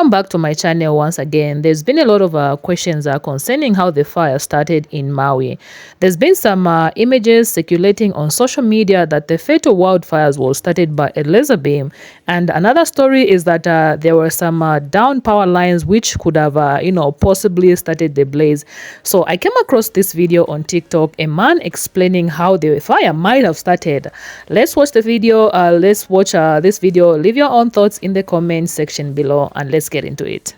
welcome back to my channel once again. There's been a lot of questions concerning how the fire started in Maui. There's been some images circulating on social media that the fatal wildfires was started by a laser beam, and another story is that there were some down power lines which could have possibly started the blaze. So I came across this video on TikTok, a man explaining how the fire might have started. Let's watch the video. Let's watch this video. Leave your own thoughts in the comment section below, and let's get into it.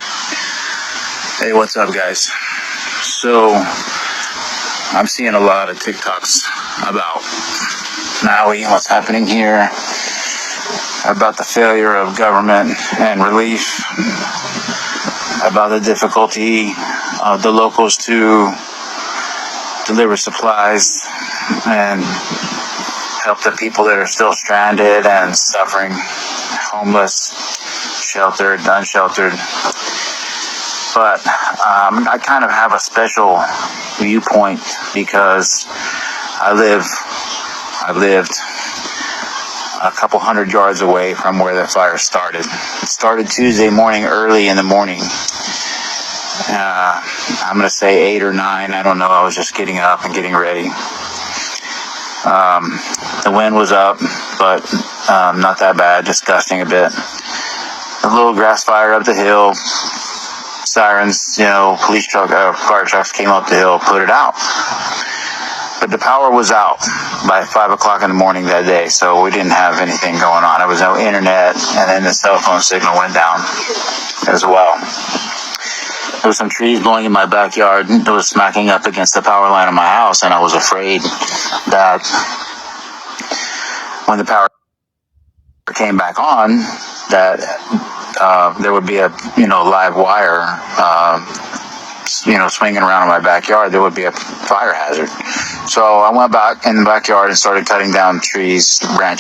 Hey, what's up, guys? So I'm seeing a lot of TikToks about Maui, what's happening here, about the failure of government and relief, about the difficulty of the locals to deliver supplies and help the people that are still stranded and suffering, homeless, sheltered, unsheltered. But I kind of have a special viewpoint because I lived a couple hundred yards away from where the fire started. It started Tuesday morning, early in the morning. I'm going to say 8 or 9. I don't know. I was just getting up and getting ready. The wind was up, but not that bad, just gusting a bit. A little grass fire up the hill. Sirens, police truck, fire trucks came up the hill, put it out. But the power was out by 5 o'clock in the morning that day, so we didn't have anything going on. There was no internet, and then the cell phone signal went down as well. There was some trees blowing in my backyard that was smacking up against the power line of my house, and I was afraid that when the power came back on, that there would be a live wire swinging around in my backyard. There would be a fire hazard. So I went back in the backyard and started cutting down trees, branches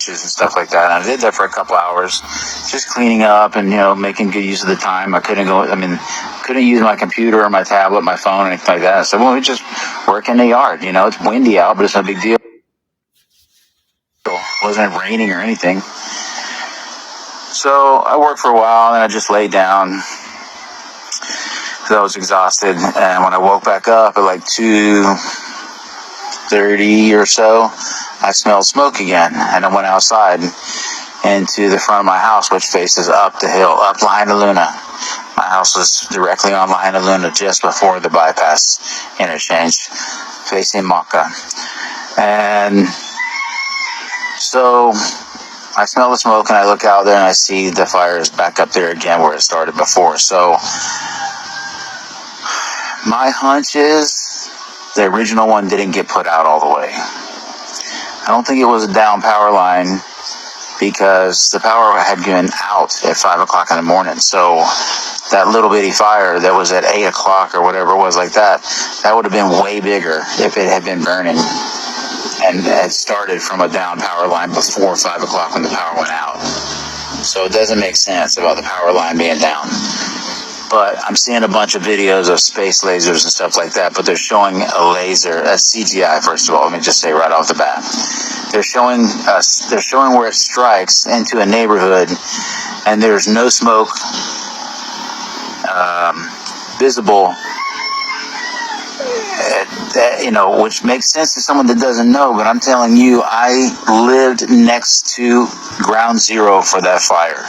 and stuff like that. And I did that for a couple hours, just cleaning up and making good use of the time. I couldn't use my computer or my tablet, my phone, or anything like that. So we just work in the yard. It's windy out, but it's no big deal. It wasn't raining or anything. So I worked for a while, and I just laid down because I was exhausted. And when I woke back up at like 2:30 or so, I smelled smoke again. And I went outside into the front of my house, which faces up the hill, up Lahaina Luna. My house was directly on Lahaina Luna, just before the bypass interchange, facing Maka. And so I smell the smoke, and I look out there, and I see the fire is back up there again where it started before. So my hunch is the original one didn't get put out all the way. I don't think it was a down power line because the power had been out at 5 o'clock in the morning. So that little bitty fire that was at 8 o'clock or whatever it was like that would have been way bigger if it had been burning and had started from a down power line before 5 o'clock when the power went out. So it doesn't make sense about the power line being down. But I'm seeing a bunch of videos of space lasers and stuff like that, but they're showing a laser, a CGI, first of all. Let me just say right off the bat. They're showing where it strikes into a neighborhood, and there's no smoke visible, which makes sense to someone that doesn't know, but I'm telling you, I lived next to ground zero for that fire.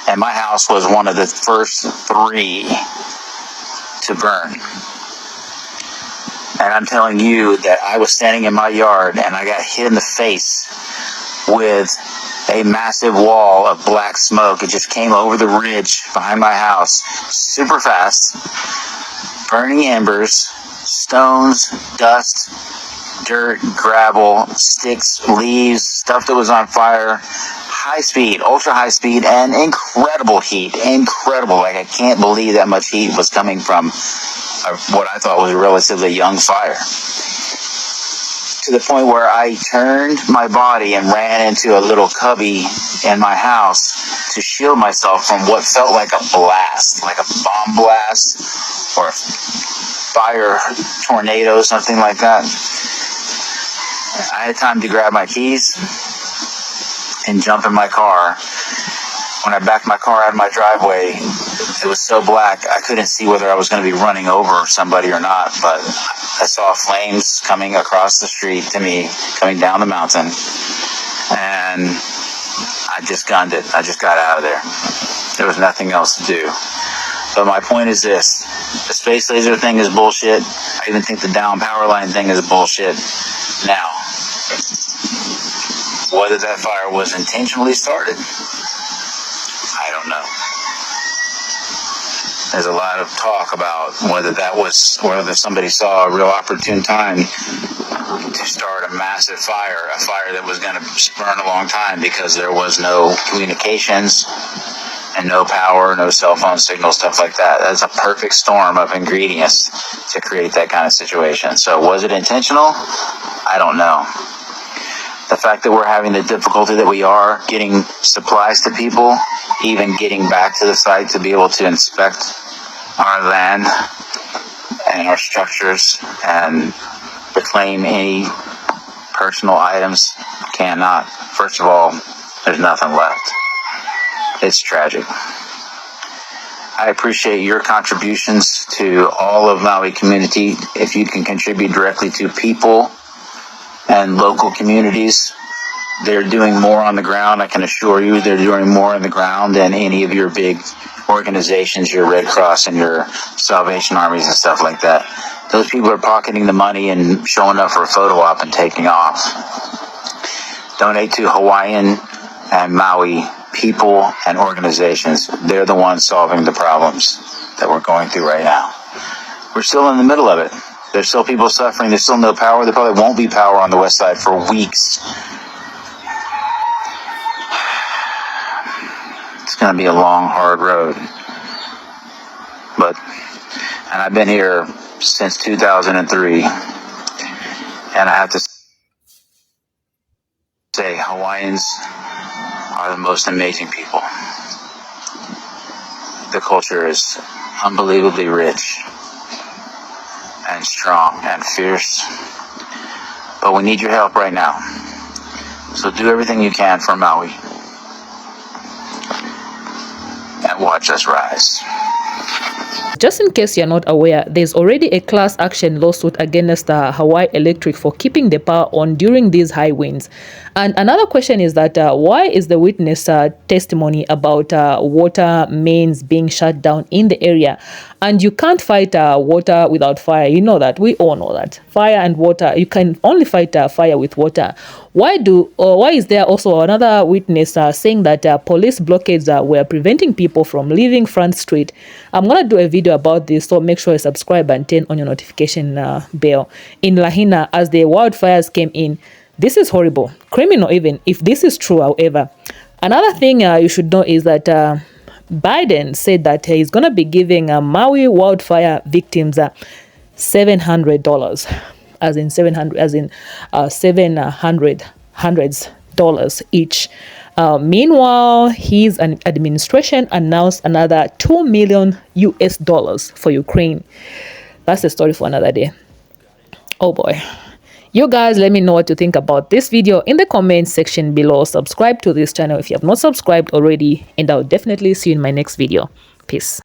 And my house was one of the first 3 to burn. And I'm telling you that I was standing in my yard and I got hit in the face with a massive wall of black smoke. It just came over the ridge behind my house super fast. Burning embers, stones, dust, dirt, gravel, sticks, leaves, stuff that was on fire. High speed, ultra high speed, and incredible heat. Incredible. Like, I can't believe that much heat was coming from what I thought was a relatively young fire. To the point where I turned my body and ran into a little cubby in my house to shield myself from what felt like a blast, like a bomb blast or a fire tornado, something like that. I had time to grab my keys and jump in my car when I backed my car out of my driveway, it was so black I couldn't see whether I was going to be running over somebody or not, but I saw flames coming across the street to me, coming down the mountain, and I just gunned it. I just got out of there. There was nothing else to do. But my point is this: the space laser thing is bullshit. I even think the down power line thing is bullshit. Now, whether that fire was intentionally started, I don't know. There's a lot of talk about whether somebody saw a real opportune time to start a massive fire, a fire that was going to burn a long time because there was no communications and no power, no cell phone signal, stuff like that. That's a perfect storm of ingredients to create that kind of situation. So was it intentional? I don't know. The fact that we're having the difficulty that we are getting supplies to people, even getting back to the site to be able to inspect our land and our structures and reclaim any personal items, cannot. First of all, there's nothing left. It's tragic. I appreciate your contributions to all of Maui community. If you can contribute directly to people and local communities, they're doing more on the ground. I can assure you they're doing more on the ground than any of your big organizations, your Red Cross and your Salvation Armies and stuff like that. Those people are pocketing the money and showing up for a photo op and taking off. Donate to Hawaiian and Maui people and organizations. They're the ones solving the problems that we're going through right now. We're still in the middle of it. There's still people suffering. There's still no power. There probably won't be power on the west side for weeks. It's going to be a long, hard road. And I've been here since 2003. And I have to say, Hawaiians are the most amazing people. The culture is unbelievably rich and strong and fierce, but we need your help right now. So do everything you can for Maui and watch us rise. Just in case you're not aware, there's already a class action lawsuit against Hawaii Electric for keeping the power on during these high winds. And another question is that why is the witness testimony about water mains being shut down in the area? And you can't fight water without fire. You know that. We all know that. Fire and water, you can only fight fire with water. Why is there also another witness saying that police blockades were preventing people from leaving Front Street? I'm going to do a video about this, so make sure you subscribe and turn on your notification bell. In Lahaina, as the wildfires came in, this is horrible, criminal even, if this is true, however. Another thing you should know is that Biden said that he's going to be giving Maui wildfire victims $700, as in $700 each. Meanwhile, his administration announced another $2 million US for Ukraine. That's a story for another day. Oh boy. You guys, let me know what you think about this video in the comment section below. Subscribe to this channel if you have not subscribed already, and I'll definitely see you in my next video. Peace.